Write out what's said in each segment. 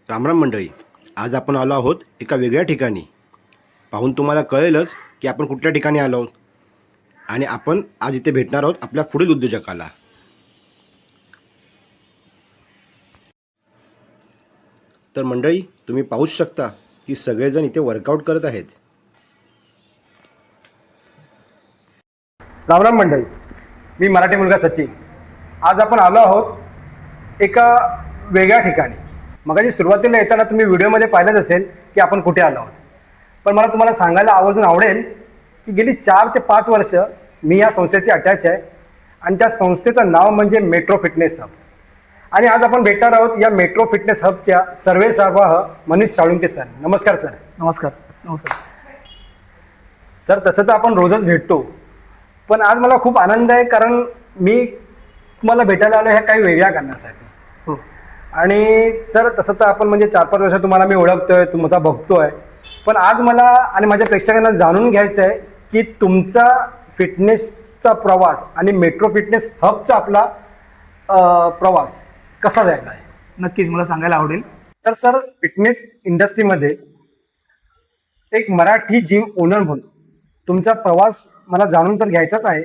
रामराम मंडळी. आज आपण आलो आहोत एका वेगळ्या ठिकाणी. पाहून तुम्हाला कळेलच की आपण कुठल्या ठिकाणी आलो आहोत. आणि आपण आज इथे भेटणार आहोत आपल्या पुढील उद्योजकाला. तर मंडळी, तुम्ही पाहूच शकता की सगळेजण इथे वर्कआउट करत आहेत. रामराम मंडळी, मी मराठी मुलगा सचिन. आज आपण आलो आहोत एका वेगळ्या ठिकाणी. मगाशी सुरुवातीला येताना तुम्ही व्हिडिओमध्ये पाहिलंच असेल की आपण कुठे आलो आहोत. पण मला तुम्हाला सांगायला आवर्जून आवडेल की गेली 4 ते 5 वर्ष मी या संस्थेची अटॅच आहे आणि त्या संस्थेचं नाव म्हणजे मेट्रो फिटनेस हब. आणि आज आपण भेटणार आहोत या मेट्रो फिटनेस हबच्या सर्वेसर्वा मनीष साळुंके सर. नमस्कार सर. नमस्कार. नमस्कार सर, तसं तर आपण रोजच भेटतो, पण आज मला खूप आनंद आहे कारण मी तुम्हाला भेटायला आलो ह्या काही वेगळ्या कारणासाठी. हो. आणि सर, तसं तर आपण म्हणजे 4-5 वर्ष तुम्हाला मी ओळखतोय, तुमचा बघतोय, पण आज मला आणि माझ्या प्रेक्षकांना जाणून घ्यायचं आहे की तुमचा फिटनेसचा प्रवास आणि मेट्रो फिटनेस हबचा आपला प्रवास कसा जायला आहे. नक्कीच मला सांगायला आवडेल. तर सर, फिटनेस इंडस्ट्रीमध्ये एक मराठी जिम ओनर म्हणून तुमचा प्रवास मला जाणून तर घ्यायचाच आहे.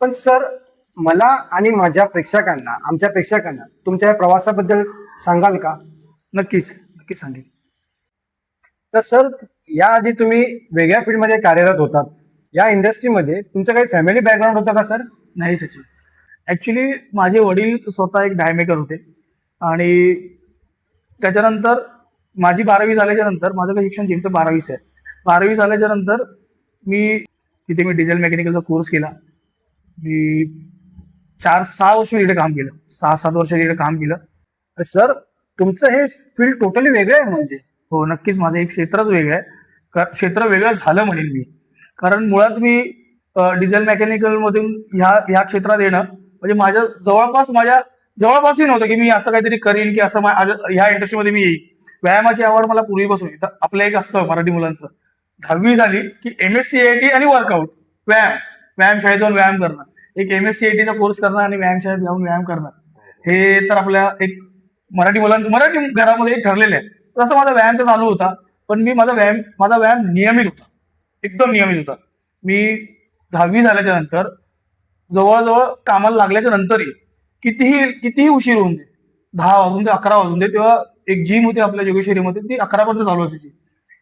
पण सर, मला आणि माझ्या प्रेक्षकांना, आमच्या प्रेक्षकांना तुमच्या या प्रवासाबद्दल सांगाल का? नक्कीच नक्कीच सांगेल. तर सर, याआधी तुम्ही वेगळ्या फील्डमध्ये कार्यरत होतात. या इंडस्ट्रीमध्ये तुमचं काही फॅमिली बॅकग्राऊंड होतं का सर? नाही सचिन, ॲक्च्युली माझे वडील स्वतः एक डायमेकर होते आणि त्याच्यानंतर माझी 12वी झाल्याच्या नंतर, माझं काही शिक्षण जिमचं 12वीच आहे. 12वी झाल्याच्या नंतर मी डिझेल मेकॅनिकलचा कोर्स केला. मी 4-6 वर्ष तिथे काम केलं, 6-7 वर्ष तिथे काम केलं. सर, तुमचं हे फील्ड टोटली वेगळं आहे म्हणजे. हो, नक्कीच माझं एक क्षेत्रच वेगळं आहे. क्षेत्र वेगळं झालं म्हणेन मी, कारण मुळात मी डिझेल मेकॅनिकलमधून ह्या क्षेत्रात येणं म्हणजे माझ्या जवळपासही नव्हतं की मी असं काहीतरी करीन की असं ह्या इंडस्ट्रीमध्ये मी येईल. व्यायामाची आवड मला पूर्वीपासून आहे. तर आपलं एक असतं मराठी मुलांचं, 10वी झाली की MSCIT आणि वर्कआउट, व्यायामशाळेत जाऊन व्यायाम करणं. एक MSCIT चा कोर्स करणं आणि व्यायामशाळेत जाऊन व्यायाम करणं, हे तर आपल्या एक मराठी घरामध्ये एक ठरलेलं आहे. तसं माझा व्यायाम तर चालू होता, पण माझा व्यायाम नियमित होता, एकदम नियमित होता. मी 10वी झाल्याच्या नंतर, जवळजवळ कामाला लागल्याच्या नंतरही कितीही उशीर होऊन दे, 10 वाजून दे, 11 वाजून दे, तेव्हा एक जिम होती आपल्या जोगेश्वरीमध्ये, ती 11 पर्यंत चालू असायची.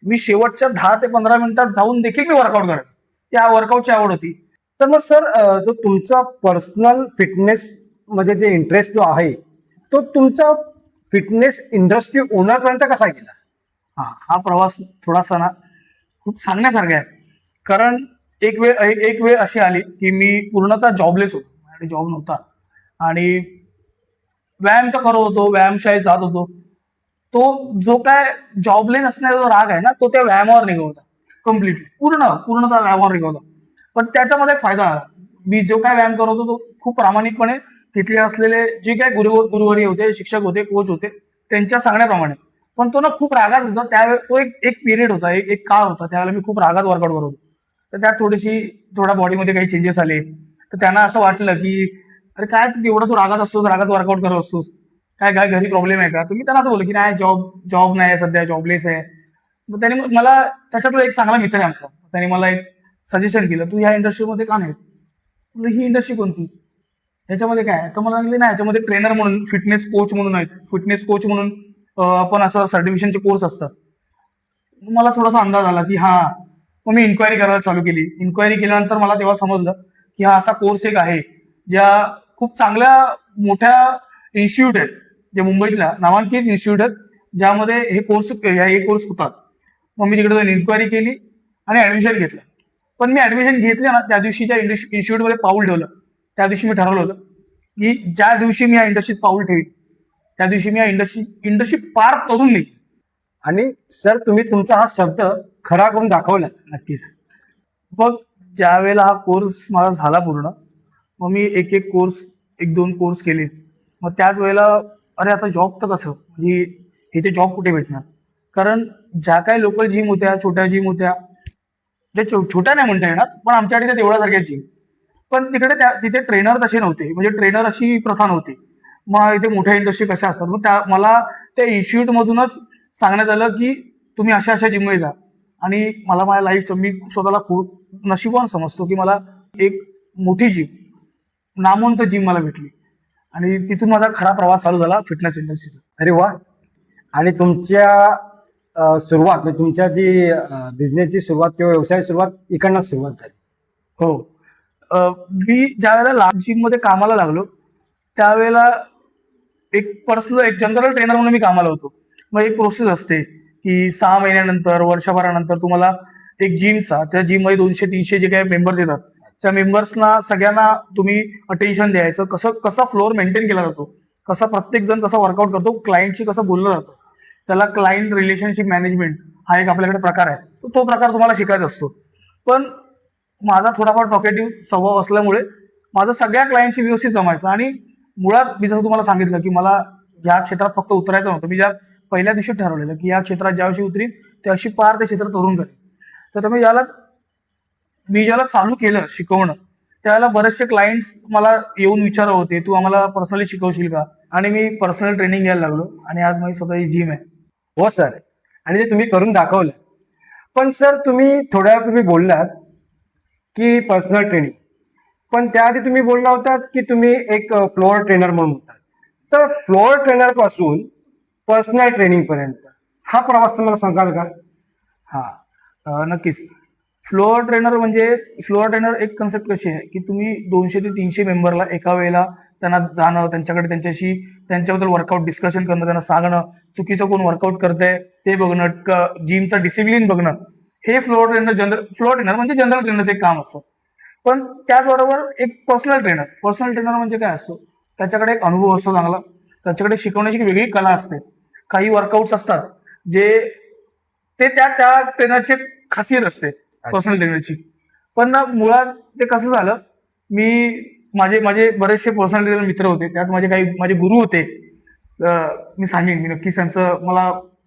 मी शेवटच्या 10 ते 15 मिनिटात जाऊन देखील मी वर्कआउट करायचो. त्या वर्कआउटची आवड होती. तर मग सर, जो तुमचा पर्सनल फिटनेस मध्ये जे इंटरेस्ट जो आहे, तो तुमचा फिटनेस इंडस्ट्री ओनर पर्यंत कसा गेला? हा प्रवास थोडासा ना खूप सांगण्यासारखा आहे. कारण एक वेळ अशी आली की मी पूर्णतः जॉबलेस होतो, माझ्याकडे जॉब नव्हता आणि व्यायाम तर करत होतो, व्यायामशाळेत जात होतो. तो जो काय जॉबलेस असण्याचा जो राग आहे ना, तो त्या व्यायामावर निघवता, कम्प्लिटली पूर्णतः व्यायामावर निघवता. पण त्याच्यामध्ये फायदा आला. मी जो काय व्यायाम करत होतो तो खूप प्रामाणिकपणे तिथले असलेले जे काय गुरुवारी होते, शिक्षक होते, कोच होते, त्यांच्या सांगण्याप्रमाणे. पण तो ना खूप रागात होता त्यावेळेस. तो एक पिरियड होता, एक काळ होता, त्यावेळेला मी खूप रागात वर्कआउट करत होतो. तर त्यात थोडा बॉडीमध्ये काही चेंजेस आले. तर त्यांना असं वाटलं की अरे काय एवढं तू रागात असतोस, रागात वर्कआउट करत असतोस, काय घरी प्रॉब्लेम आहे का? तुम्ही त्यांना असं बोललो की नाही, जॉब नाही सध्या, जॉबलेस आहे. मग त्याने मला, त्याच्यातला एक चांगला मित्र आहे आमचा, त्याने मला एक सजेशन केलं, तू ह्या इंडस्ट्रीमध्ये का नाही? ही इंडस्ट्री कोणती, ह्याच्यामध्ये काय? तर मला सांगितलं नाही, ह्याच्यामध्ये ट्रेनर म्हणून, फिटनेस कोच म्हणून आपण असं सर्टिफिकेशनचे कोर्स असतात. मला थोडासा अंदाज आला की हा. मग मी इन्क्वायरी करायला चालू केली. इन्क्वायरी केल्यानंतर मला तेव्हा समजलं की हा असा कोर्स एक आहे, ज्या खूप चांगल्या मोठ्या इन्स्टिट्यूट आहेत, जे मुंबईतल्या नामांकित इन्स्टिट्यूट आहेत, ज्यामध्ये हे कोर्स होतात. मग मी तिकडे जाऊन इन्क्वायरी केली आणि ऍडमिशन घेतलं. पण मी ऍडमिशन घेतलं ना, त्या दिवशी त्या इन्स्टिट्यूटमध्ये पाऊल ठेवलं. त्या दिवशी मी ठरवलं होतं की ज्या दिवशी मी या इंडस्ट्रीत पाऊल ठेवीन, त्या दिवशी मी या इंडस्ट्री पार करून नाही. आणि सर, तुम्ही तुमचा हा शब्द खरा करून दाखवला. नक्कीच. मग ज्या वेळेला हा कोर्स माझा झाला पूर्ण, मग मी एक दोन कोर्स केले. मग त्याच वेळेला अरे आता जॉब तर कसं, म्हणजे इथे जॉब कुठे भेटणार? कारण ज्या काही लोकल जिम होत्या, छोट्या जिम होत्या, ज्या छोट्या नाही म्हणता येणार, पण आमच्याकडे त्या तेवढ्यासारख्या जिम, पण तिथे ट्रेनर तसे नव्हते, म्हणजे ट्रेनर अशी प्रथा नव्हती. मग इथे मोठ्या इंडस्ट्री कशा असतात. मग मला त्या इन्स्टिट्यूटमधूनच सांगण्यात आलं की तुम्ही अशा अशा जिममध्ये जा. आणि मला माझ्या लाईफचं, मी स्वतःला खूप नशिबवान समजतो की मला एक मोठी जिम, नामवंत जिम मला भेटली आणि तिथून माझा खरा प्रवास चालू झाला फिटनेस इंडस्ट्रीचा. अरे वा. आणि तुमच्या सुरुवात म्हणजे तुमच्या जी बिझनेसची सुरुवात किंवा व्यवसाय सुरुवात इकडनं सुरुवात झाली? हो. मी ज्या वेळेला जिम मध्ये कामाला लागलो त्यावेळेला एक जनरल ट्रेनर म्हणून मी कामाला होतो. मग एक प्रोसेस असते की 6 महिन्यानंतर, वर्षभरानंतर तुम्हाला एक जिमचा, त्या जिममध्ये 200-300 जे काही मेंबर्स येतात त्या मेंबर्सना सगळ्यांना तुम्ही अटेन्शन द्यायचं, कसा फ्लोअर मेंटेन केला जातो, कसा प्रत्येक जण कसा वर्कआउट करतो, क्लायंटशी कसं बोललं जातं, त्याला क्लायंट रिलेशनशिप मॅनेजमेंट हा एक आपल्याकडे प्रकार आहे. तो प्रकार तुम्हाला शिकायचा असतो. पण माझा थोडाफार टॉकेटिव्ह स्वभाव असल्यामुळे माझं सगळ्या क्लायंटशी व्यवस्थित जमायचं. आणि मुळात मी जसं तुम्हाला सांगितलं की मला या क्षेत्रात फक्त उतरायचं नव्हतं. मी ज्या पहिल्या दिवशी ठरवलेलं की या क्षेत्रात ज्यावर्षी उतरीन त्या अशी पार ते क्षेत्र तरुण करेन. तर मी ज्याला चालू केलं शिकवणं त्यावेळेला बरेचसे क्लायंट्स मला येऊन विचारत होते, तू आम्हाला पर्सनली शिकवशील का? आणि मी पर्सनल ट्रेनिंग घ्यायला लागलो आणि आज माझी स्वतःची जिम आहे. हो सर. आणि ते तुम्ही करून दाखवलं. पण सर तुम्ही थोड्या वेळ तुम्ही बोललात की पर्सनल ट्रेनिंग, पण त्याआधी तुम्ही बोलला होतात की तुम्ही एक फ्लोअर ट्रेनर म्हणून होतात. तर फ्लोअर ट्रेनर पासून पर्सनल ट्रेनिंग पर्यंत हा प्रवास तुम्हाला सांगाल का? नक्कीच. फ्लोअर ट्रेनर एक कन्सेप्ट कशी आहे की तुम्ही 200 ते 300 मेंबरला एका वेळेला त्यांना जाणं, त्यांच्याबद्दल वर्कआउट डिस्कशन करणं, त्यांना सांगणं, चुकीचं कोण वर्कआउट करतंय ते बघणं, जिमचा डिसिप्लिन बघणं, हे फ्लोअर ट्रेनर म्हणजे जनरल ट्रेनरचं एक काम असतं. पण त्याचबरोबर एक पर्सनल ट्रेनर म्हणजे काय असतो, त्याच्याकडे एक अनुभव असतो चांगला, त्याच्याकडे शिकवण्याची एक वेगळी कला असते. काही वर्कआउट्स असतात जे त्या ट्रेनरची खासियत असते पर्सनल ट्रेनरची. पण ना मुळात ते कसं झालं, माझे बरेचसे पर्सनल ट्रेनर मित्र होते, त्यात माझे गुरु होते. मी सांगेन, मी नक्कीच त्यांचं, मला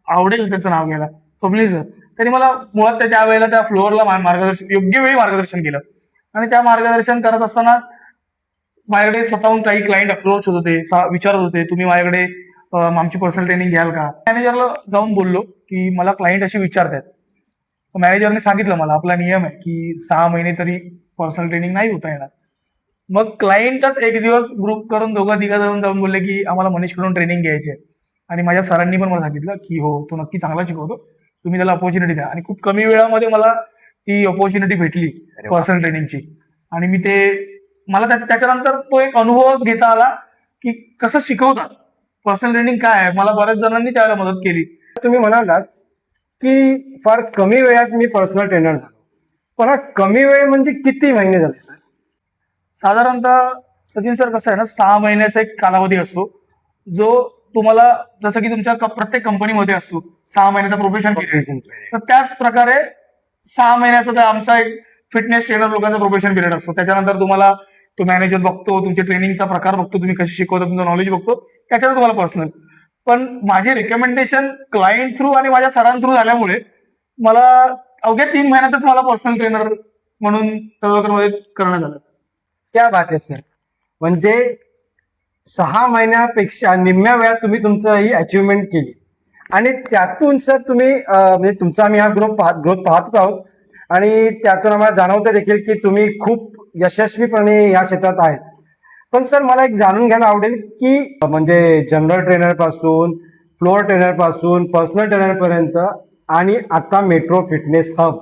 आवडेल त्यांचं नाव घ्यायला, स्वप्नील सर. त्यांनी मला मुळात त्या वेळेला त्या फ्लोअरला योग्य वेळी मार्गदर्शन केलं. आणि त्या मार्गदर्शन करत असताना माझ्याकडे स्वतःहून काही क्लायंट अप्रोच होत होते, विचारत होते, तुम्ही माझ्याकडे आमची पर्सनल ट्रेनिंग घ्याल का? मॅनेजरला जाऊन बोललो की मला क्लायंट अशी विचारतात. मॅनेजरने सांगितलं मला, आपला नियम आहे की 6 महिने तरी पर्सनल ट्रेनिंग नाही होता येणार. मग क्लायंटचाच एक दिवस ग्रुप करून दोघं-तिघं जाऊन बोलले की आम्हाला मनीषकडून ट्रेनिंग घ्यायची आहे. आणि माझ्या सरांनी पण मला सांगितलं की हो, तो नक्की चांगला शिकवतो, तुम्ही त्याला अपॉर्च्युनिटी द्या. आणि खूप कमी वेळामध्ये मला ती अपॉर्च्युनिटी भेटली पर्सनल ट्रेनिंगची. आणि मला त्याच्यानंतर तो एक अनुभवच घेता आला की कसं शिकवतात, पर्सनल ट्रेनिंग काय आहे. मला बऱ्याच जणांनी त्यावेळेला मदत केली. तुम्ही म्हणालात की फार कमी वेळात मी पर्सनल ट्रेनर झालो, पण हा कमी वेळ म्हणजे किती महिने झाले सर? साधारणतः सचिन सर, कसं आहे ना, 6 महिन्याचा एक कालावधी असतो जो तुम्हाला, जसं की तुमच्या प्रत्येक कंपनीमध्ये असतो 6 महिन्याचा प्रोबेशन पिरियड, तर त्याच प्रकारे 6 महिन्याचा आमचा एक फिटनेस ट्रेनर लोकांचा प्रोबेशन पिरियड असतो. त्याच्यानंतर तुम्हाला तो मॅनेजर बघतो, तुमच्या ट्रेनिंगचा प्रकार बघतो, तुम्ही कशी शिकवता, तुमचं नॉलेज बघतो, त्याच्यात तुम्हाला पर्सनल. पण माझे रिकमेंडेशन क्लायंट थ्रू आणि माझ्या सरांथ्रू झाल्यामुळे मला अवघ्या 3 महिन्यातच मला पर्सनल ट्रेनर म्हणून तळवकरमध्ये करण्यात आलं. क्या बात आहे सर. म्हणजे 6 महिन्यापेक्षा निम्म्या वेळात तुम्ही तुमचं ही अचिव्हमेंट केली. आणि त्यातून सर तुम्ही म्हणजे तुमचा आम्ही हा ग्रोथ पाहतच आहोत आणि त्यातून आम्हाला जाणवतं देखील की तुम्ही खूप यशस्वीपणे या क्षेत्रात आहेत. पण सर मला एक जाणून घ्यायला आवडेल की म्हणजे जनरल ट्रेनर पासून, फ्लोअर ट्रेनर पासून, पर्सनल ट्रेनर पर्यंत आणि आता मेट्रो फिटनेस हब,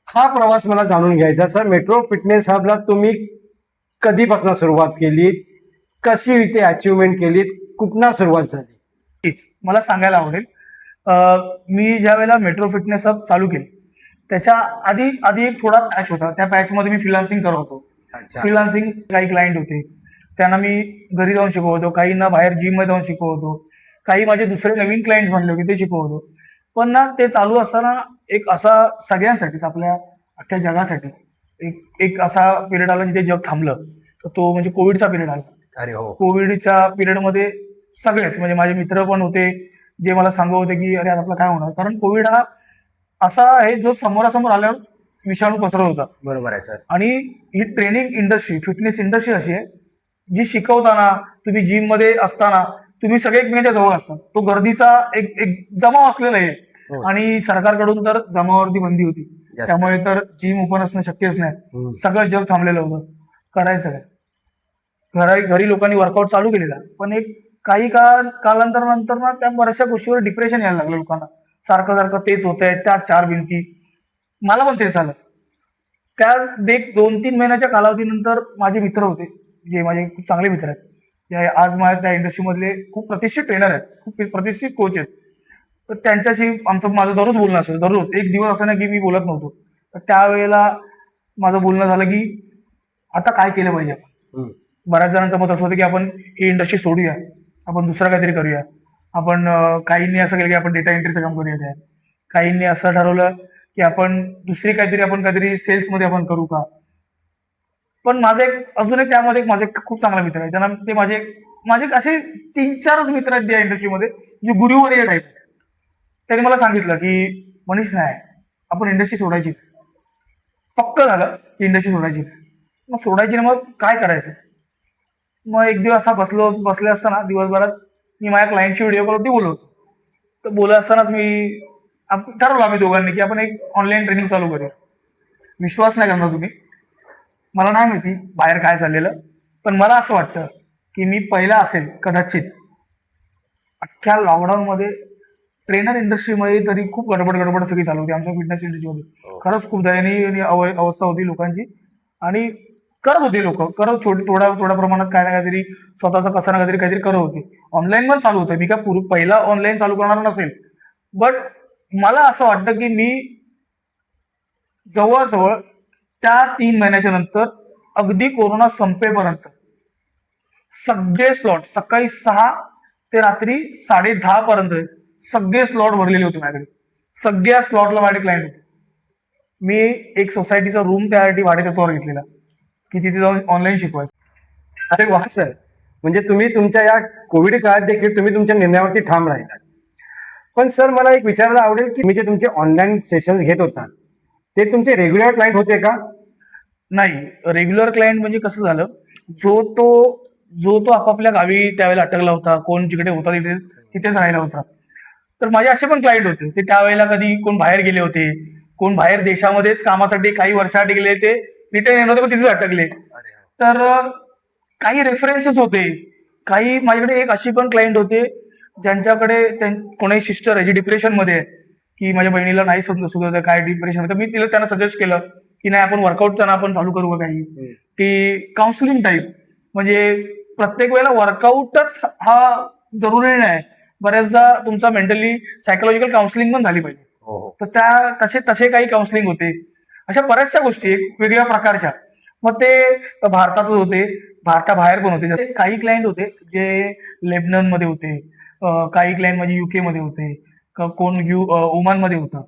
हा प्रवास मला जाणून घ्यायचा. सर, मेट्रो फिटनेस हबला तुम्ही कधीपासून सुरुवात केलीत, कशी इथे अचिव्हमेंट केलीत, कुठनं सुरुवात झाली? मला सांगायला आवडेल. मी ज्या वेळेला मेट्रो फिटनेस हब चालू केली त्याच्या आधी एक थोडा पॅच होता. त्या पॅचमध्ये मी फ्रीलान्सिंग करत होतो. फ्रीलान्सिंग काही क्लायंट होते, त्यांना मी घरी जाऊन शिकवतो, काहींना बाहेर जिम मध्ये जाऊन शिकवतो, काही माझे दुसरे नवीन क्लायंट्स म्हणले होते ते शिकवतो. पण ना ते चालू असताना एक असा सगळ्यांसाठीच, आपल्या अख्ख्या जगासाठी एक असा पिरियड आला जिथे जग थांबलं. तर तो म्हणजे कोविडचा पिरियड आला. अरे हो. कोविडच्या पिरियडमध्ये सगळेच, म्हणजे माझे मित्र पण होते जे मला सांगत होते की अरे आपलं काय होणार, कारण कोविड हा असा आहे जो समोरासमोर आल्यावर विषाणू पसरत होता. बरोबर आहे सर. आणि ही ट्रेनिंग इंडस्ट्री, फिटनेस इंडस्ट्री अशी आहे जी शिकवताना, तुम्ही जिम मध्ये असताना तुम्ही सगळे एकमेकांच्या जवळ असतात. तो गर्दीचा एक एक जमाव असलेला आहे. हो. आणि सरकारकडून तर जमावावरती बंदी होती, जास्त. त्यामुळे तर जिम ओपन असणं शक्यच नाही. हम्म. सगळं जग थांबलेलं होतं. करायचं काय, घरी लोकांनी वर्कआउट चालू केलेला, पण एक काही कालांतरानंतर ना त्या बऱ्याचशा गोष्टीवर डिप्रेशन यायला लागलं लोकांना. सारखं सारखं तेच होत आहे, त्या चार भिंती. मला पण तेच झालं. त्या 2-3 महिन्याच्या कालावधीनंतर माझे मित्र होते, जे माझे खूप चांगले मित्र आहेत, जे आज माझ्या त्या इंडस्ट्रीमधले खूप प्रतिष्ठित ट्रेनर आहेत, खूप प्रतिष्ठित कोच आहेत. तर त्यांच्याशी माझं दररोज बोलणं असेल, दररोज. एक दिवस असं नाही की मी बोलत नव्हतो. तर त्यावेळेला माझं बोलणं झालं की आता काय केलं पाहिजे आपण. हम्म. बऱ्याच जणांचं मत असं होतं की आपण ही इंडस्ट्री सोडूया, आपण दुसरं काहीतरी करूया. आपण काहींनी असं केलं की आपण डेटा एंट्रीचं काम करूया काय. काहींनी असं ठरवलं की आपण दुसरी काहीतरी सेल्समध्ये आपण करू का. पण अजून एक त्यामध्ये माझे खूप चांगला मित्र आहे, ज्यांना ते माझे असे 3-4च मित्र आहेत त्या इंडस्ट्रीमध्ये, जे गुरुवर्य टाईप. त्यांनी मला सांगितलं की मनीष नाही, आपण इंडस्ट्री सोडायची. पक्क झालं की इंडस्ट्री सोडायची. मग सोडायची ना, मग काय करायचं. मग एक दिवस असा बसले असताना दिवसभरात मी माझ्या क्लायंटची व्हिडिओ कॉलवरती बोलत होतो. तर बोलत असतानाच ठरवलं आम्ही दोघांनी की आपण एक ऑनलाईन ट्रेनिंग चालू करूया. विश्वास नाही करणार तुम्ही, मला नाही माहिती बाहेर काय चाललेलं, पण मला असं वाटतं की मी पहिला असेल कदाचित अख्ख्या लॉकडाऊनमध्ये. ट्रेनर इंडस्ट्रीमध्ये तरी खूप गडबड सगळी चालू होती आमच्या फिटनेस इंडस्ट्रीमध्ये. खरंच खूप दयनीय अवस्था होती लोकांची. आणि करत होते लोक, थोड्या प्रमाणात काय ना काहीतरी स्वतःचा कसा ना काहीतरी करत होते. ऑनलाईन पण चालू होतं. मी काय पहिला ऑनलाईन चालू करणार नसेल, बट मला असं वाटतं की मी जवळजवळ त्या 3 महिन्याच्या नंतर अगदी कोरोना संपेपर्यंत सगळे स्लॉट सकाळी 6 ते रात्री 10:30 पर्यंत सगळे स्लॉट भरलेले होते माझ्याकडे. सगळ्या स्लॉटला माझे क्लायंट होते. मी एक सोसायटीचा रूम त्यासाठी भाडेतत्त्वावर घेतलेला की तिथे जाऊन ऑनलाईन शिकवायचं. अरे वा सर, म्हणजे तुम्ही तुमच्या या कोविड काळात देखील तुम्ही तुमच्या निर्णयावरती ठाम राहिलात. पण सर, मला एक विचारायला आवडेल की तुम्ही जे तुमचे ऑनलाईन सेशन्स घेत होता ते तुमचे रेग्युलर क्लायंट होते का? नाही, रेग्युलर क्लायंट म्हणजे कसं झालं, जो तो आपापल्या गावी त्यावेळेला अटकला होता, कोण जिकडे होता तिथेच राहिला होता. तर माझे असे पण क्लायंट होते, ते त्यावेळेला कधी कोण बाहेर गेले होते, कोण बाहेर देशामध्येच कामासाठी काही वर्षासाठी गेले, ते रिटर्न येणार होते पण तिथेच अटकले. तर काही रेफरन्सेस होते. काही माझ्याकडे एक अशी पण क्लायंट होते ज्यांच्याकडे कोणी सिस्टर आहे जी डिप्रेशन मध्ये आहे, की माझ्या बहिणीला नाही सुचत काय डिप्रेशन होतं. मी त्यांना सजेस्ट केलं की नाही, आपण वर्कआउटचं ना आपण चालू करू का काही, की काउन्सिलिंग टाईप. म्हणजे प्रत्येक वेळेला वर्कआउटच हा जरुरी नाही, बऱ्याचदा तुमचा मेंटली सायकोलॉजिकल काउन्सिलिंग पण झाली पाहिजे. तर तसे काही काउन्सिलिंग होते. अशा बऱ्याचशा गोष्टी वेगवेगळ्या प्रकारच्या. मग ते भारतातच होते, भारताबाहेर पण होते. जसे काही क्लायंट होते जे लेबनन मध्ये होते, काही क्लायंट म्हणजे युके मध्ये होते, कोण ओमान मध्ये होतं.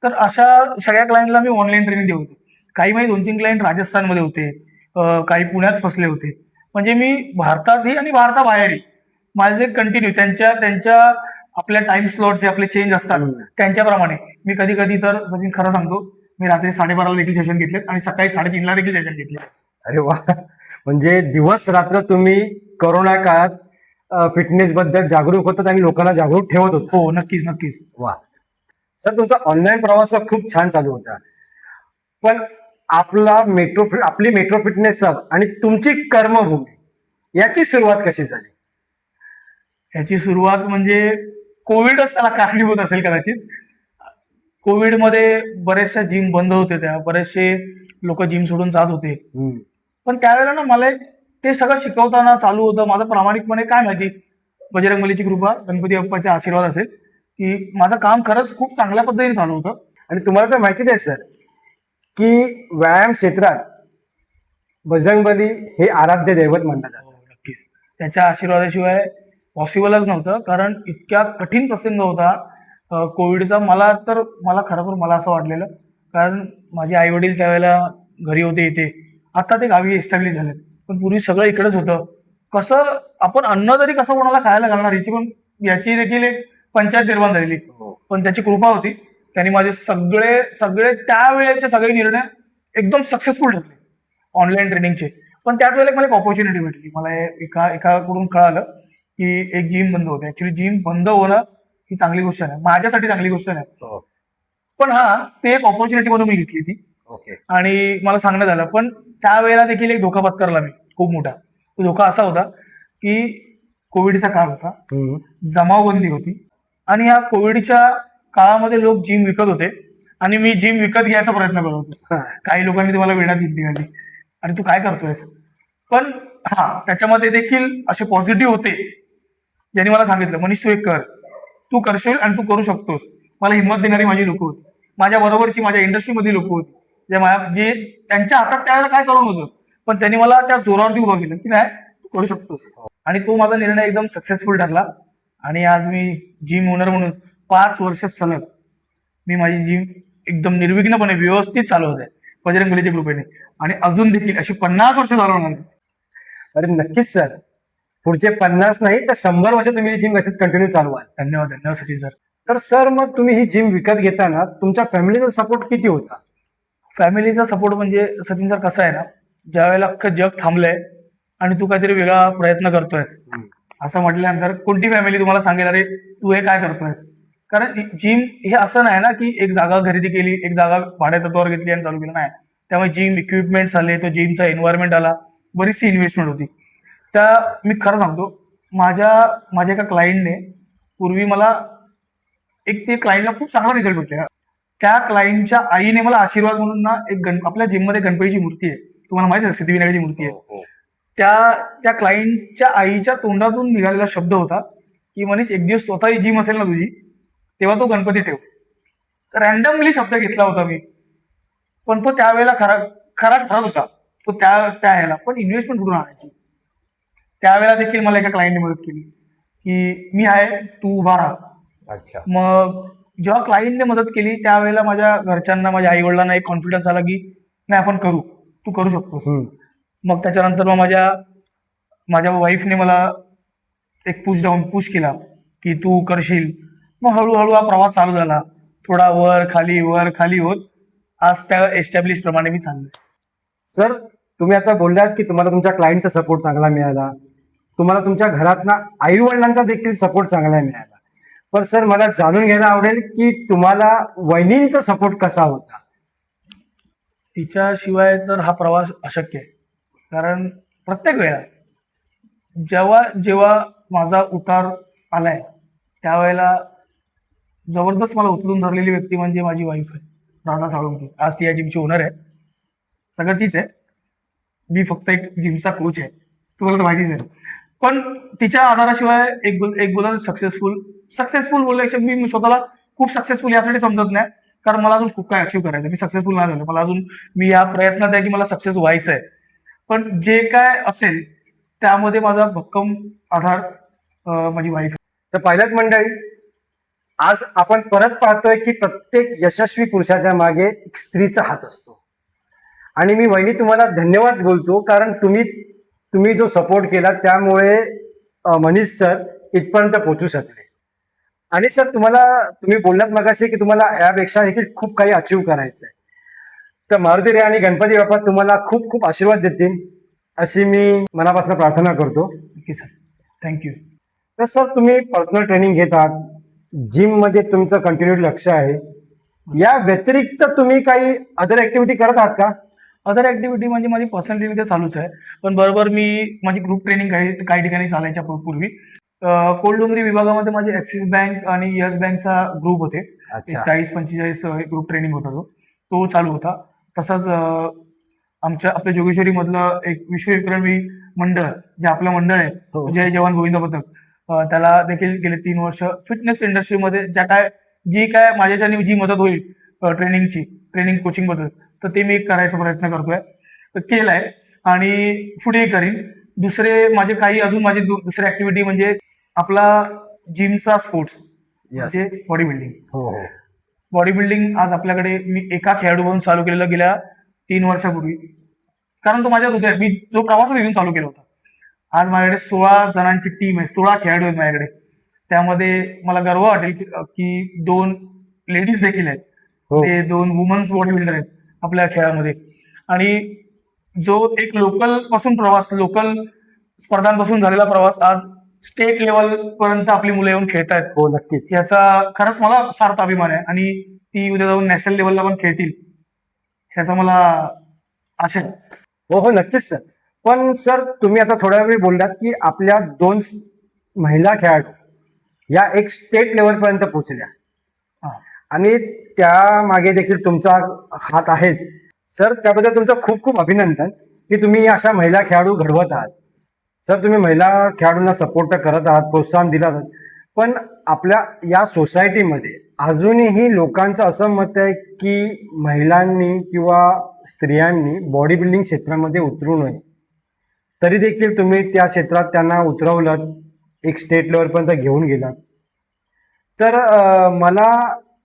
तर अशा सगळ्या क्लायंटला मी ऑनलाईन ट्रेनिंग देत होते. काही माझे 2-3 क्लायंट राजस्थानमध्ये होते, काही पुण्यात फसले होते. म्हणजे मी भारतातही आणि भारताबाहेरही माझे कंटिन्यू त्यांच्या आपल्या टाइम स्लॉट जे आपले चेंज असतात त्यांच्याप्रमाणे मी कधी तर सचिन खरं सांगतो, मी रात्री 12:30 देखील सेशन घेतले आणि सकाळी 3:30 देखील सेशन घेतले. अरे वा, म्हणजे दिवस रात्र तुम्ही कोरोना काळात फिटनेस बद्दल जागरूक होतात आणि लोकांना जागरूक ठेवत होता. हो, नक्कीच. वा सर, तुमचा ऑनलाईन प्रवास खूप छान चालू होता. पण आपली मेट्रो फिटनेस सब आणि तुमची कर्मभूमी याची सुरुवात कशी झाली? याची सुरुवात म्हणजे कोविडच त्याला कारणीभूत असेल कदाचित. कोविडमध्ये बरेचशा जिम बंद होते, बरेचसे लोक जिम सोडून जात होते. पण त्यावेळेला ना मला ते सगळं शिकवताना चालू होतं. माझं प्रामाणिकपणे काय माहिती, बजरंगबलीची कृपा, गणपती बाप्पाचे आशीर्वाद असेल की माझं काम खरंच खूप चांगल्या पद्धतीने चालू होतं. आणि तुम्हाला तर माहितीच आहे सर की व्यायाम क्षेत्रात बजरंगबली हे आराध्य दैवत मानलं जातं. नक्कीच, त्याच्या आशीर्वादाशिवाय पॉसिबलच नव्हतं. कारण इतक्या कठीण प्रसंग होता कोविडचा. मला खरोखर मला असं वाटलेलं, कारण माझे आई वडील त्यावेळेला घरी होते इथे, आता ते गावी एस्टॅब्लिश झालेत, पण पूर्वी सगळं इकडेच होतं. कसं आपण अन्न तरी कसं कोणाला खायला घालणार, याची देखील एक पंचायत निर्माण झालेली. पण त्याची कृपा होती, त्यांनी माझे सगळे त्यावेळेचे सगळे निर्णय एकदम सक्सेसफुल ठरले ऑनलाईन ट्रेनिंगचे. पण त्याच वेळेला मला एक ऑपॉर्च्युनिटी भेटली. मला एकाकडून कळालं की एक जिम बंद होते. ऍक्च्युली जिम बंद होणं ही चांगली गोष्ट नाही, माझ्यासाठी चांगली गोष्ट नाही. हो. पण हा ते एक ऑपॉर्च्युनिटी म्हणून मी घेतली ती ओके. आणि मला सांगण्यात आलं. पण त्यावेळेला देखील एक धोका पत्करला मी खूप मोठा. तो धोका असा होता की कोविडचा काळ होता, जमावबंदी होती आणि या कोविडच्या काळामध्ये लोक जिम विकत होते आणि मी जिम विकत घ्यायचा प्रयत्न करत होतो. काही लोकांनी तुम्हाला वेळात घेतली आली आणि तू काय करतोयस. पण हा त्याच्यामध्ये देखील असे पॉझिटिव्ह होते ज्यांनी मला सांगितलं, मनीष तू एक कर, तू करशील आणि तू करू शकतोस. मला हिंमत देणारी माझी लोक होती, माझ्या बरोबरची माझ्या इंडस्ट्रीमधली लोक होती, जे त्यांच्या हातात त्यावेळेला काय चालू नव्हतं, पण त्यांनी मला त्या जोरावरती उभं केलं की नाही तू करू शकतोस. आणि तो माझा निर्णय एकदम सक्सेसफुल ठरला आणि आज मी जिम ओनर म्हणून 5 वर्ष सलग मी माझी जिम एकदम निर्विघ्नपणे व्यवस्थित चालवत आहे बजरंग बलीच्या कृपेने आणि अजून देखील अशी 50 वर्ष चालवणार आहे. अरे नक्कीच सर, पुढचे 50 नाही तर 100 वर्ष तुम्ही जिम असेच कंटिन्यू चालवा. धन्यवाद धन्यवाद सचिन सर. तर सर मग तुम्ही ही जिम विकत घेताना तुमच्या फॅमिलीचा सपोर्ट किती होता? फॅमिलीचा सपोर्ट म्हणजे सचिन सर कसं आहे ना, ज्या वेळेला अख्खं जग थांबलंय आणि तू काहीतरी वेगळा प्रयत्न करतोयस असं म्हटल्यानंतर कोणती फॅमिली तुम्हाला सांगेल अरे तू हे काय करतोयस. कारण जिम हे असं नाही ना की एक जागा खरेदी केली, एक जागा भाड्यातत्वावर घेतली आणि चालू केलं, नाही. त्यामुळे जिम इक्विपमेंट्स आले, तो जिमचा एन्व्हायरमेंट आला, बरीचशी इन्व्हेस्टमेंट होती. त्या मी खरं सांगतो, माझ्या एका क्लायंटने पूर्वी मला ते क्लायंटला खूप चांगला रिझल्ट भेटला. त्या क्लायंटच्या आईने मला आशीर्वाद म्हणून ना आपल्या जिममध्ये गणपतीची मूर्ती आहे, तुम्हाला माहिती आहे सिद्धिविनायकाची मूर्ती आहे. त्या क्लायंटच्या आईच्या तोंडातून निघालेला शब्द होता की मनीष एक दिवस स्वतःही जिम असेल ना तुझी तेव्हा तो गणपती ठेव. रॅन्डमली शब्द घेतला होता मी, पण तो त्यावेळेला खरा ठरत होता. तो त्या ह्याला पण इन्व्हेस्टमेंट कुठून आणायची. त्यावेळेला देखील मला एका क्लायंटने मदत केली की मी आहे तू उभा राहा. अच्छा. मग जेव्हा क्लायंटने मदत केली त्यावेळेला माझ्या घरच्यांना, माझ्या आई वडिलांना एक कॉन्फिडन्स आला की नाही आपण करू, तू करू शकतोस. मग त्याच्यानंतर मग माझ्या वाईफने मला एक पुश केला की तू करशील. मग हळूहळू हा प्रवास चालू झाला, थोडा वर खाली होत आज त्या एस्टॅब्लिश प्रमाणे मी चाललोय. सर तुम्ही आता बोललात की तुम्हाला तुमच्या क्लायंटचा सपोर्ट चांगला मिळाला, तुम्हाला तुमच्या घरातना आई वडिलांचा देखील सपोर्ट चांगला मिळाला. पण सर मला जाणून घ्यायला आवडेल की तुम्हाला वहिनींचा सपोर्ट कसा होता? तिच्याशिवाय तर हा प्रवास अशक्य आहे. कारण प्रत्येक वेळा जेव्हा माझा उतार आलाय त्यावेळेला जबरदस्त मला उचलून धरलेली व्यक्ती म्हणजे माझी वाईफ आहे, राधा साळुंके. आज ती या जिमची ओनर आहे, सगळं तीच आहे. मी फक्त एक जिमचा कोच आहे, तुम्हाला तर माहितीच आहे. पण तिच्या आधाराशिवाय एक बोलायला सक्सेसफुल बोलण्यापेक्षा मी स्वतःला खूप सक्सेसफुल यासाठी समजत नाही, कारण मला अजून खूप काय अचीव्ह करायचं. मी सक्सेसफुल नाही झालो, मला अजून मी या प्रयत्नात आहे की मला सक्सेस व्हायचं आहे. पण जे काय असेल त्यामध्ये माझा भक्कम आधार माझी वाईफ आहे. तर पाहिलंच मंडळी, आज आपण परत पाहतोय की प्रत्येक यशस्वी पुरुषाच्या मागे एक स्त्रीचा हात असतो. आणि मी वहिनी तुम्हाला धन्यवाद बोलतो, कारण तुम्ही जो सपोर्ट केला त्यामुळे मनीष सर इथपर्यंत पोहोचू शकले. आणि सर तुम्ही बोललात मगाशी की तुम्हाला यापेक्षा देखील खूप काही अचीव्ह करायचं आहे. तर मारुती रे आणि गणपती बाप्पा तुम्हाला खूप खूप आशीर्वाद देतील अशी मी मनापासून प्रार्थना करतो. Okay sir, thank you. तर सर तुम्ही पर्सनल ट्रेनिंग घेतात, जिम मध्ये तुमचं कंटिन्यू लक्ष आहे, या व्यतिरिक्त तुम्ही काही अदर ऍक्टिव्हिटी करत आहात का? अदर ऍक्टिव्हिटी म्हणजे माझी पर्सनल ट्रेनिंग तर चालूच आहे, पण बरोबर माझी ग्रुप ट्रेनिंग काही ठिकाणी चालायच्या पूर्वी कोलडोंगरी विभागामध्ये माझे ऍक्सिस बँक आणि येस बँकचा ग्रुप होते. 40-45 ग्रुप ट्रेनिंग होता, तो चालू होता. तसंच आपल्या जोगेश्वरी मधलं एक विश्वविक्रमी मंडळ, जे आपलं मंडळ आहे, जय जवान गोविंद पथक, त्याला देखील गेले 3 वर्ष फिटनेस इंडस्ट्रीमध्ये जी काय माझ्याच्याने जी मदत होईल ट्रेनिंग कोचिंग बद्दल, तर ते मी करायचा प्रयत्न करतोय, केलाय आणि पुढेही करीन. माझी दुसरी ऍक्टिव्हिटी म्हणजे आपला जिमचा स्पोर्ट्स म्हणजे बॉडी बिल्डिंग. बॉडी बिल्डिंग आज आपल्याकडे मी एका खेळाडू म्हणून चालू केलेलं गेल्या 3 वर्षापूर्वी, कारण तो माझ्या हृदयात मी जो प्रवास इथून चालू केला होता. आज माझ्याकडे 16 जणांची टीम आहे, 16 खेळाडू आहेत माझ्याकडे. त्यामध्ये मला गर्व वाटेल की 2 लेडीज देखील आहेत, ते 2 वुमन्स बॉडी बिल्डर आहेत आपल्या खेळामध्ये. आणि जो एक लोकल स्पर्धांपासून झालेला प्रवास आज स्टेट लेवल पर्यंत आपली मुलं येऊन खेळतायत, हो नक्कीच. याचा खरंच मला सार्थ अभिमान आहे. आणि ती उद्या जाऊन नॅशनल लेवलला पण खेळतील ह्याचा मला आशा आहे. हो हो नक्कीच सर. पण सर तुम्ही आता थोड्या वेळ बोललात की आपल्या 2 महिला खेळाडू या एक स्टेट लेवल पर्यंत पोहोचल्या हा. आणि त्या मागे देखील तुमचा हात आहेच. सर त्याबद्दल तुमचं खूप खूप अभिनंदन की तुम्ही अशा महिला खेळाडू घडवत आहात. सर तुम्ही महिला खेळाडूंना सपोर्ट करत आहात, प्रोत्साहन दिलं आहात. पण आपल्या या सोसायटीमध्ये अजूनही लोकांचं असं मत आहे की महिलांनी किंवा स्त्रियांनी बॉडी बिल्डिंग क्षेत्रामध्ये उतरू नये. तरी देखील तुम्ही त्या क्षेत्रात त्यांना उतरवलं, एक स्टेट लेवलपर्यंत घेऊन गेलात. तर मला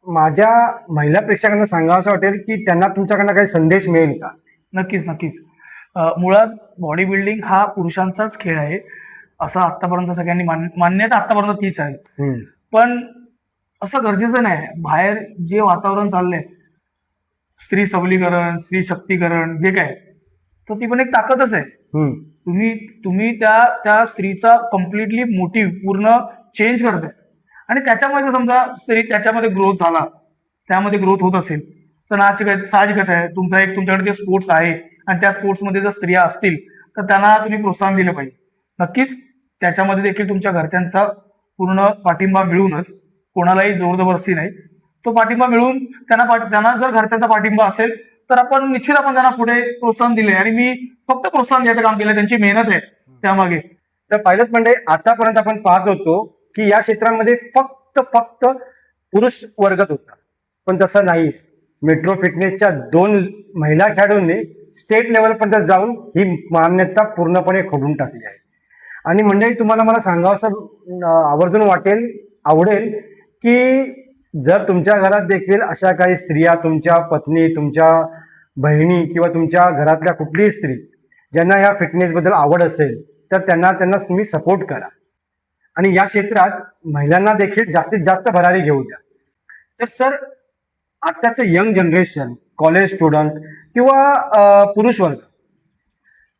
माझ्या महिला प्रेक्षकांना सांगावं वाटेल की त्यांना तुमच्याकडनं काही संदेश मिळेल का? नक्कीच नक्कीच. मुळात बॉडी बिल्डिंग हा पुरुषांचाच खेळ आहे असं आतापर्यंत सगळ्यांनी मान्यता आतापर्यंत तीच आहे. पण असं गरजेचं नाही. बाहेर जे वातावरण चाललंय, स्त्री सबलीकरण, स्त्री शक्तीकरण जे काय, तर ती पण एक ताकदच आहे. तुम्ही त्या स्त्रीचा कम्प्लिटली मोटिव्ह पूर्ण चेंज करताय. आणि त्याच्यामध्ये समजा स्त्री त्याच्यामध्ये ग्रोथ झाला, त्यामध्ये ग्रोथ होत असेल तर साहजिकच आहे तुमच्याकडे ते स्पोर्ट्स आहे आणि त्या स्पोर्ट्समध्ये जर स्त्रिया असतील तर त्यांना तुम्ही प्रोत्साहन दिलं पाहिजे. नक्कीच त्याच्यामध्ये देखील तुमच्या घरच्यांचा पूर्ण पाठिंबा मिळूनच, कोणालाही जोरजबरदस्ती नाही, तो पाठिंबा मिळून त्यांना जर घरच्यांचा पाठिंबा असेल तर आपण त्यांना पुढे प्रोत्साहन दिले. आणि मी फक्त प्रोत्साहन द्यायचं काम केलं, त्यांची मेहनत आहे त्यामागे. तर पायलट मंडळी, आतापर्यंत आपण पाहत होतो की या क्षेत्रामध्ये फक्त पुरुष वर्गच होता, पण तसं नाही. मेट्रो फिटनेसच्या 2 महिला खेळाडूंनी स्टेट लेवलपर्यंत जाऊन ही मान्यता पूर्णपणे खोडून टाकली आहे. आणि मंडळी तुम्हाला मला सांगावं आवर्जून आवडेल की जर तुमच्या घरात देखील अशा काही स्त्रिया, तुमच्या पत्नी, तुमच्या बहिणी किंवा तुमच्या घरातल्या कुठलीही स्त्री ज्यांना या फिटनेसबद्दल आवड असेल तर त्यांना तुम्ही सपोर्ट करा आणि या क्षेत्रात महिलांना देखील जास्तीत जास्त भरारी घेऊ द्या. तर सर आत्ताचं यंग जनरेशन, कॉलेज स्टुडंट किंवा पुरुष वर्ग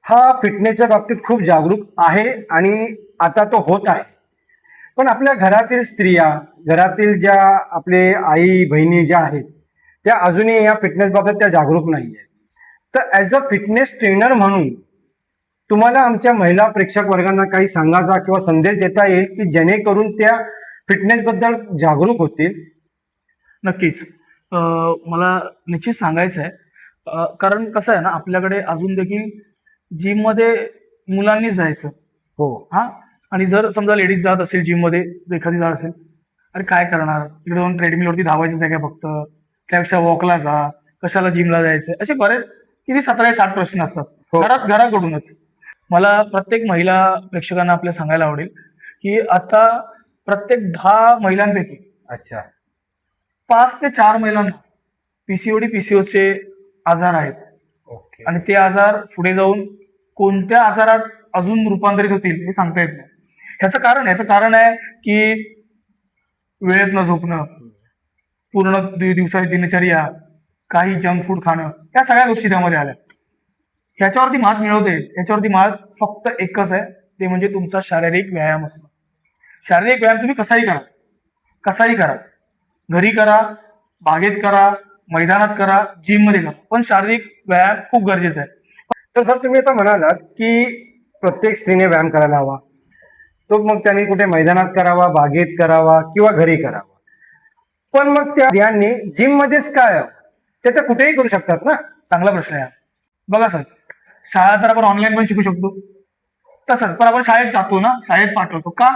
हा फिटनेसच्या बाबतीत खूप जागरूक आहे आणि आता तो होत आहे. पण आपल्या घरातील स्त्रिया, घरातील ज्या आपले आई बहिणी ज्या आहेत त्या अजूनही या फिटनेस बाबत त्या जागरूक नाही आहेत. तर ॲज अ फिटनेस ट्रेनर म्हणून तुम्हाला आमच्या महिला प्रेक्षक वर्गांना काही सांगायचा किंवा संदेश देता येईल की जेणेकरून त्या फिटनेस बद्दल जागरूक होतील? नक्कीच. मला निश्चित सांगायचं आहे, कारण कसं आहे ना, आपल्याकडे अजून देखील जिम मध्ये मुलांनी जायचं. हो. हा. आणि जर समजा लेडीज जात असेल जिम मध्ये, एखादी जात असेल, अरे काय करणार, तिकडे जाऊन ट्रेडमिलवरती धावायचं आहे का फक्त, त्यापेक्षा वॉकला जा, कशाला जिमला जायचं, असे बरेच किती 17-60 प्रश्न असतात घराकडूनच. मला प्रत्येक महिला प्रेक्षकांना आपल्या सांगायला आवडेल की आता प्रत्येक 10 महिलांपैकी 5 ते 4 महिलांना पीसीओडी पीसीओचे आजार आहेत. आणि ते आजार पुढे जाऊन कोणत्या आजारात अजून रूपांतरित होतील हे सांगता येत नाही. ह्याचं कारण आहे की वेळेत न झोपणं, पूर्ण दिवसाची दिनचर्या, काही जंक फूड खाणं, या सगळ्या गोष्टी त्यामध्ये आल्या. ह्याच्यावरती मात मिळवते, ह्याच्यावरती मात फक्त एकच आहे, ते म्हणजे तुमचा शारीरिक व्यायाम असणं. शारीरिक व्यायाम तुम्ही कसाही करा, घरी करा, बागेत करा, मैदानात करा, जिम मध्ये करा, पण शारीरिक व्यायाम खूप गरजेचा आहे. तर सर तुम्ही आता म्हणालात की प्रत्येक स्त्रीने व्यायाम करायला हवा, तो मग त्यांनी कुठे मैदानात करावा, बागेत करावा किंवा घरी करावा. पण मग त्या स्त्रियांनी जिम मध्येच काय, ते तर कुठेही करू शकतात ना? चांगला प्रश्न आहे. बघा सर, शाळा तर आपण ऑनलाईन पण शिकू शकतो, तसंच पण आपण शाळेत जातो ना, शाळेत पाठवतो का?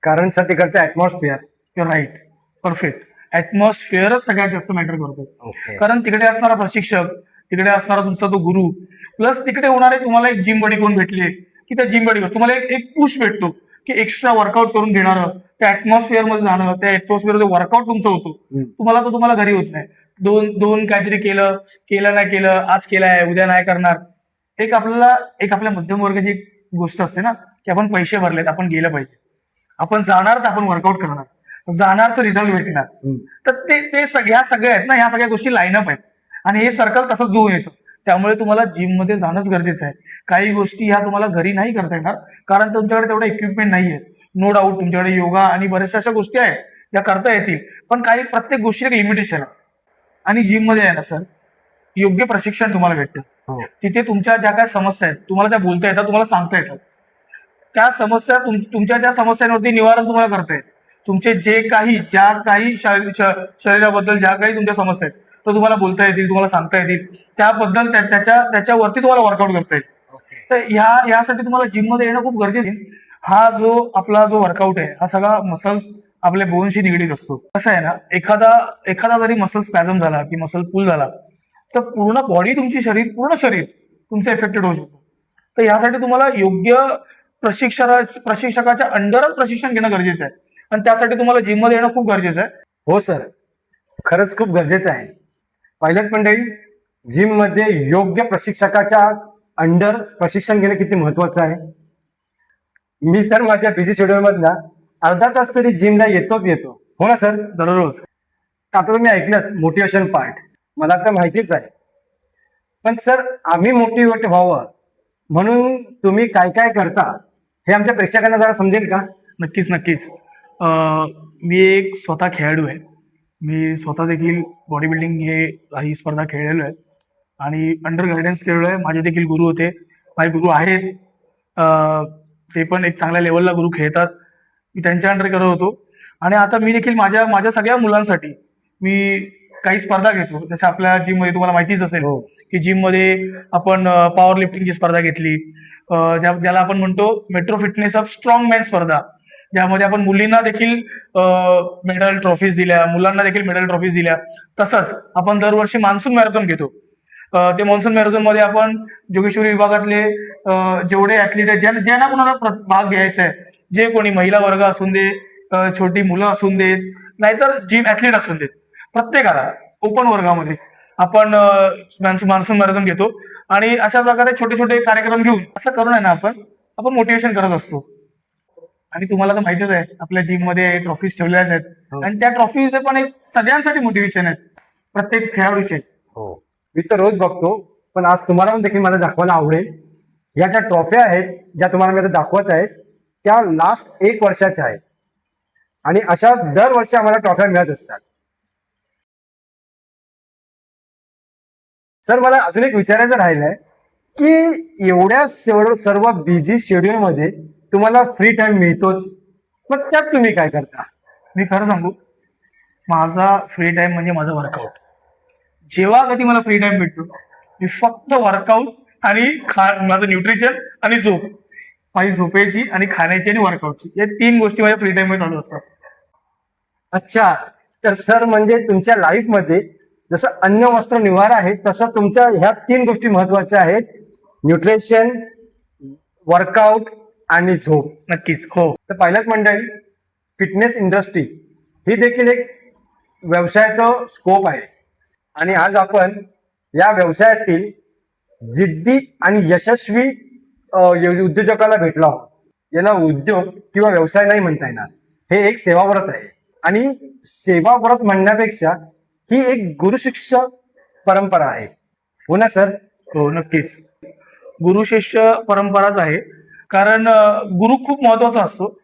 कारण सर तिकडचं ऍटमॉस्फिअर. Your right, perfect. ऍटमॉस्फिअरच सगळ्यात जास्त मॅटर करतो. ओके. कारण तिकडे असणारा प्रशिक्षक, तिकडे असणारा तुमचा तो गुरु, प्लस तिकडे होणारे तुम्हाला एक जिम बडी कोण भेटले की त्या जिम बडीवर तुम्हाला एक पुश भेटतो की एक्स्ट्रा वर्कआउट करून घेणारं, त्या ऍटमॉस्फिअर मध्ये जाणं, त्या ऍटमॉस्फिअर वर्कआउट तुमचं होतो, तुम्हाला घरी होत नाही. दोन काहीतरी केलं नाही केलं, आज केलंय उद्या नाही करणार. एक आपल्या मध्यम वर्गाची गोष्ट असते ना की आपण पैसे भरलेत, आपण गेलं पाहिजे, आपण जाणार तर आपण वर्कआउट करणार, जाणार तर रिझल्ट भेटणार. तर ते सगळ्या आहेत ना, ह्या सगळ्या गोष्टी लाईनअप आहेत आणि हे सर्कल तसंच जुळून येतं. त्यामुळे तुम्हाला जिम मध्ये जाणंच गरजेचं आहे. काही गोष्टी ह्या तुम्हाला घरी नाही करता येणार कारण तुमच्याकडे तेवढं इक्विपमेंट नाहीये. नो डाऊट तुमच्याकडे योगा आणि बऱ्याचशा अशा गोष्टी आहेत ज्या करता येतील, पण काही प्रत्येक गोष्टीला एक लिमिटेशन आहे. आणि जिम मध्ये आहे ना सर, योग्य प्रशिक्षण तुम्हाला भेटतं. हो. तिथे तुमच्या ज्या काही समस्या आहेत तुम्हाला त्या बोलता येतात, तुम्हाला सांगता येतात. त्या समस्या तुमच्या ज्या समस्यांवरती निवारण तुम्हाला करता येईल. तुमचे ज्या काही शरीराबद्दल ज्या काही तुमच्या समस्या आहेत तो तुम्हाला बोलता येतील, तुम्हाला सांगता येतील. त्याबद्दल त्याच्यावरती तुम्हाला वर्कआउट करता येईल. तर यासाठी तुम्हाला जिम मध्ये येणं खूप गरजेचं आहे. हा जो आपला जो वर्कआउट आहे हा सगळा मसल्स आपल्या बोनशी निगडीत असतो. कसं आहे ना, एखादा जरी मसल स्पॅझम झाला की मसल पुल झाला तर पूर्ण बॉडी पूर्ण शरीर तुमचं इफेक्टेड होऊ शकतो. तर यासाठी तुम्हाला योग्य प्रशिक्षकाच्या अंडरच प्रशिक्षण घेणं गरजेचं आहे आणि त्यासाठी तुम्हाला जिम मध्ये येणं खूप गरजेचं आहे. हो सर, खरंच खूप गरजेचं आहे. पाहिलं मंडळी, जिम मध्ये योग्य प्रशिक्षकाच्या अंडर प्रशिक्षण घेणं किती महत्वाचं आहे. मी तर माझ्या बिझी शेड्यूल मधला अर्धा तास तरी जिमला येतो. हो ना सर? दररोज. आता तुम्ही ऐकलं मोटिवेशन पार्ट, मला तर माहितीच आहे. पण सर, आम्ही मोटिवेट व्हावं म्हणून तुम्ही काय काय करता हे आमच्या प्रेक्षकांना जरा समजेल का? नक्कीच. मी एक स्वतः खेळाडू आहे. मी स्वतः देखील बॉडी बिल्डिंग ही स्पर्धा खेळलेलो आहे आणि अंडर गायडन्स केलेलो आहे. माझे देखील गुरु होते, माझे गुरु आहेत. ते पण एक चांगल्या लेवलला गुरु खेळतात. मी त्यांच्या अंडर करत होतो आणि आता मी देखील माझ्या सगळ्या मुलांसाठी मी काही स्पर्धा घेतो. जसं आपल्या जिम मध्ये तुम्हाला माहितीच असेल की जिम मध्ये आपण पॉवर लिफ्टिंगची स्पर्धा घेतली, ज्याला आपण म्हणतो metro fitness of strong man स्पर्धा, ज्यामध्ये आपण मुलींना देखील मेडल ट्रॉफीज दिल्या, मुलांना देखील मेडल ट्रॉफीज दिल्या. तसंच आपण दरवर्षी मान्सून मॅरेथॉन घेतो. ते मान्सून मॅरेथॉन मध्ये आपण जोगेश्वरी विभागातले जेवढे ऍथलीट आहेत, ज्यांना कोणाला भाग घ्यायचा आहे, जे कोणी महिला वर्ग असून दे, छोटी मुलं असून देत, नाहीतर जिम ऍथलीट असून देत, प्रत्येकाला ओपन वर्गामध्ये आपण मान्सून मॅरेथॉन घेतो आणि अशा प्रकारे छोटे छोटे कार्यक्रम घेऊन असं करून आहे ना आपण मोटिवेशन करत असतो. आणि तुम्हाला तर माहितीच आहे आपल्या जिम मध्ये ट्रॉफीज ठेवल्याच आहेत आणि त्या ट्रॉफीज पण एक सगळ्यांसाठी मोटिवेशन आहेत, प्रत्येक खेळाडूचे. हो, मी तर रोज बघतो, पण आज तुम्हाला पण देखील मला दाखवायला आवडेल. या ज्या ट्रॉफ्या आहेत ज्या तुम्हाला मी आता दाखवत आहेत त्या लास्ट 1 वर्षाच्या आहेत आणि अशा दरवर्षी आम्हाला ट्रॉफ्या मिळत असतात. सर, मला अजून एक विचारायचं राहिलंय की एवढ्या सर्व बिझी शेड्यूल मध्ये तुम्हाला फ्री टाइम मिळतोच, मग त्यात तुम्ही काय करता? मी खरं सांगू, माझा फ्री टाइम म्हणजे माझा वर्कआउट. जेव्हा कधी मला फ्री टाइम भेटतो मी फक्त वर्कआउट आणि माझं न्यूट्रिशन आणि झोप, माझी झोपेची आणि खाण्याची आणि वर्कआउटची, या 3 गोष्टी माझ्या फ्री टाइम मध्ये चालू असतात. अच्छा, तर सर म्हणजे तुमच्या लाईफ मध्ये जसं अन्न वस्त्र निवारा आहे तसं तुमच्या ह्या 3 गोष्टी महत्वाच्या आहेत: न्यूट्रिशन, वर्कआउट आणि झोप. नक्कीच. हो. तर पाहिलं मंडळी, फिटनेस इंडस्ट्री ही देखील एक व्यवसायाचं स्कोप आहे आणि आज आपण या व्यवसायातील जिद्दी आणि यशस्वी उद्योजकाला भेटलो आहोत. याला उद्योग किंवा व्यवसाय नाही म्हणता येणार, हे एक सेवाव्रत आहे आणि सेवाव्रत म्हणण्यापेक्षा ही एक गुरुशिष्य परंपरा आहे. हो ना सर? हो, नक्कीच. गुरु शिष्य परंपराच आहे, कारण गुरु खूप महत्वाचा असतो.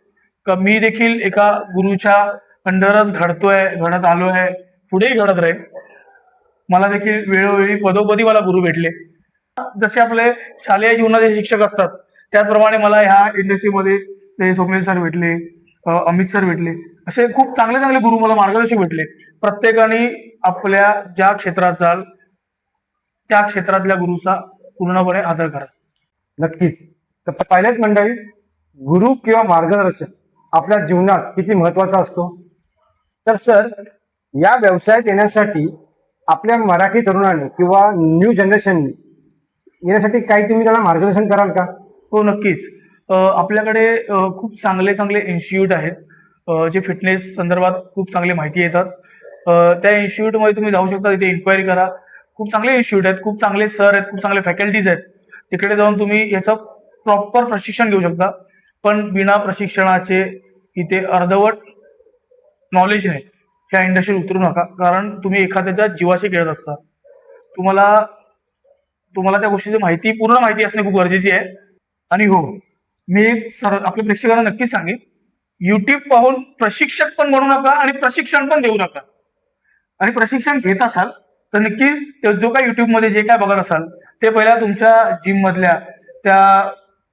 मी देखील एका गुरुच्या अंडरच घडत आलोय, पुढेही घडत राहील. मला देखील वेळोवेळी पदोपदी मला गुरु भेटले. जसे आपले शालेय जीवनाचे शिक्षक असतात त्याचप्रमाणे मला ह्या इंडस्ट्रीमध्ये ते स्वप्नील सर भेटले, अमित सर भेटले, असे खूप चांगले चांगले गुरु मला मार्गदर्शक भेटले. प्रत्येकाने आपल्या ज्या क्षेत्रात जाल त्या क्षेत्रातल्या गुरुचा पूर्णपणे आदर करा. नक्कीच. तर पाहिलेत मंडळी, गुरु किंवा मार्गदर्शक आपल्या जीवनात किती महत्वाचा असतो. तर सर, या व्यवसायात येण्यासाठी आपल्या मराठी तरुणांनी किंवा न्यू जनरेशननी येण्यासाठी काही तुम्ही त्याला मार्गदर्शन कराल का? हो, नक्कीच. आपल्याकडे खूप चांगले इन्स्टिट्यूट आहेत जे फिटनेस संदर्भात खूप चांगली माहिती येतात. त्या इन्स्टिट्यूटमध्ये तुम्ही जाऊ शकता, तिथे इन्क्वायरी करा. खूप चांगले इन्स्टिट्यूट आहेत, खूप चांगले सर आहेत, खूप चांगले फॅकल्टीज आहेत. तिकडे जाऊन तुम्ही याचं प्रॉपर प्रशिक्षण घेऊ शकता. पण बिना प्रशिक्षणाचे इथे अर्धवट नॉलेजने ह्या इंडस्ट्रीत उतरू नका, कारण तुम्ही एखाद्याच्या जीवाशी खेळत असता. तुम्हाला त्या गोष्टीची पूर्ण माहिती असणे खूप गरजेची आहे. आणि हो, मी आपल्या प्रेक्षकांना नक्कीच सांगेन युट्यूब पाहून प्रशिक्षक पण बनू नका आणि प्रशिक्षण पण देऊ नका. आणि प्रशिक्षण घेत असाल तर नक्की जो काय युट्यूब मध्ये जे काय बघत असाल ते पहिला तुमच्या जिम मधल्या त्या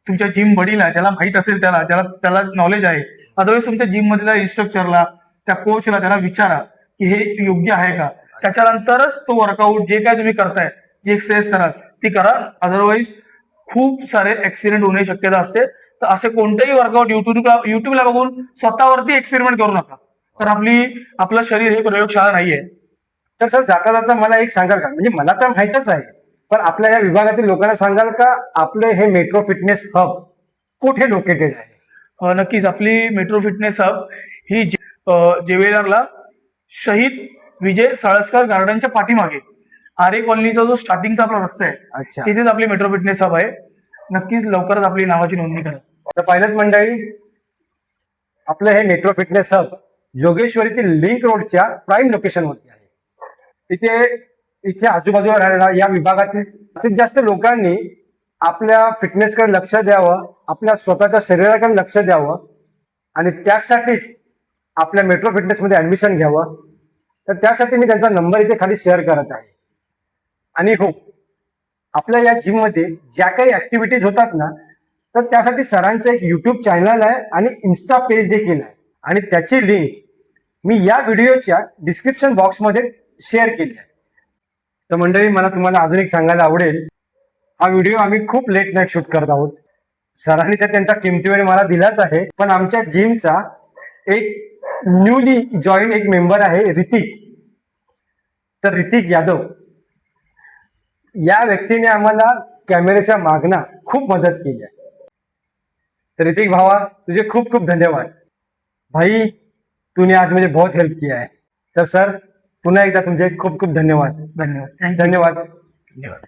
तुमच्या जिम बडीला, ज्याला माहित असेल त्याला नॉलेज आहे, अदरवाईज तुमच्या जिम मधल्या इन्स्ट्रक्चरला, त्या कोचला त्याला विचारा की हे योग्य आहे का. त्याच्यानंतरच तो वर्कआउट जे काय तुम्ही करताय, जी एक्सरसाइज कराल ती करा. अदरवाईज खूप सारे ऍक्सिडेंट होण्याची शक्यता असते. तर असे कोणतेही वर्कआउट युट्यूबला बघून स्वतःवरती एक्सपेरिमेंट करू नका, तर आपलं शरीर हे प्रयोगशाळा नाहीये. तर सर जाता जाता मला एक सांगाल का, म्हणजे मला तर माहितच आहे, पण आपल्या या विभागातील लोकांना सांगाल का आपलं हे मेट्रो फिटनेस हब कुठे लोकेटेड आहे? नक्कीच. आपली मेट्रो फिटनेस हब ही जेवेदारला शहीद विजय साळसकर गार्डनच्या पाठीमागे आरे कॉलनीचा जो स्टार्टिंगचा आपला रस्ता आहे अच्छा. तिथेच आपली मेट्रो फिटनेस हब आहे. नक्कीच लवकरच आपली नावाची नोंदणी करा. तर पाहिलं मंडळी, आपलं हे मेट्रो फिटनेस हब जोगेश्वरीतील लिंक रोडच्या प्राईम लोकेशन वरती आहे. इथे आजूबाजूला राहणाऱ्या या विभागातील जास्तीत जास्त लोकांनी आपल्या फिटनेसकडे लक्ष द्यावं, आपल्या स्वतःच्या शरीराकडे लक्ष द्यावं आणि त्यासाठीच आपल्या मेट्रो फिटनेसमध्ये ऍडमिशन घ्यावं. तर त्यासाठी मी त्यांचा नंबर इथे खाली शेअर करत आहे. आणि हो, आपल्या या जिममध्ये ज्या काही ऍक्टिव्हिटीज होतात ना, तर त्यासाठी सरांचं एक युट्यूब चॅनल आहे आणि इन्स्टा पेज देखील आहे, आणि त्याची लिंक मी या व्हिडिओच्या डिस्क्रिप्शन बॉक्समध्ये शेअर केली आहे. तर मंडळी, मला तुम्हाला अजून एक सांगायला आवडेल, हा व्हिडिओ आम्ही खूप लेट नाईट शूट करत आहोत. सरांनी तर त्यांचा किमती वेळ मला दिलाच आहे, पण आमच्या जिमचा एक न्यूली जॉईन एक मेंबर आहे ऋतिक. तर ऋतिक यादव या व्यक्तीने आम्हाला कॅमेऱ्याच्या मागना खूप मदत केली आहे. तर ऋतिक भावा, तुझे खूप खूप धन्यवाद भाई, तूने आज मुझे बहुत हेल्प किया है. तर सर, पुन्हा एकदा तुमचे खूप खूप धन्यवाद. धन्यवाद. धन्यवाद. धन्यवाद.